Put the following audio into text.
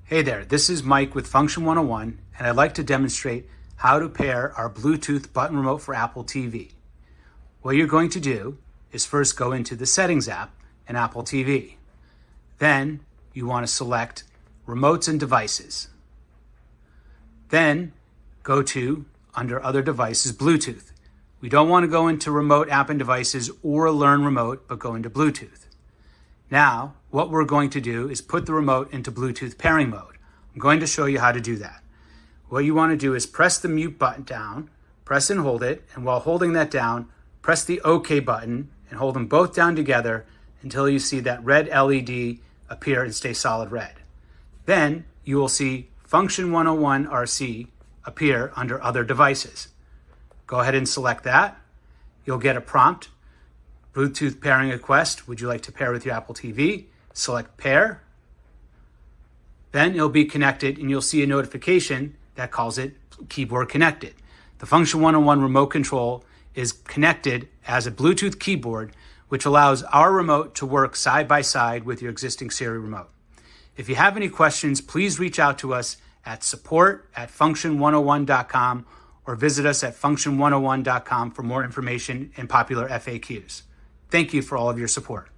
Hey there, this is Mike with Function101, and I'd like to demonstrate how to pair our Bluetooth button remote for Apple TV. What you're going to do is first go into the Settings app in Apple TV. Then you want to select Remotes and Devices. Then go to, under Other Devices, Bluetooth. We don't want to go into Remote App and Devices or Learn Remote, but go into Bluetooth. Now, what we're going to do is put the remote into Bluetooth pairing mode. I'm going to show you how to do that. What you want to do is press the mute button down, press and hold it, and while holding that down, press the OK button and hold them both down together until you see that red LED appear and stay solid red. Then you will see Function101 RC appear under Other Devices. Go ahead and select that. You'll get a prompt. Bluetooth pairing request. Would you like to pair with your Apple TV? Select pair. Then it'll be connected and you'll see a notification that calls it keyboard connected. The Function101 remote control is connected as a Bluetooth keyboard, which allows our remote to work side by side with your existing Siri remote. If you have any questions, please reach out to us at support@function101.com or visit us at function101.com for more information and popular FAQs. Thank you for all of your support.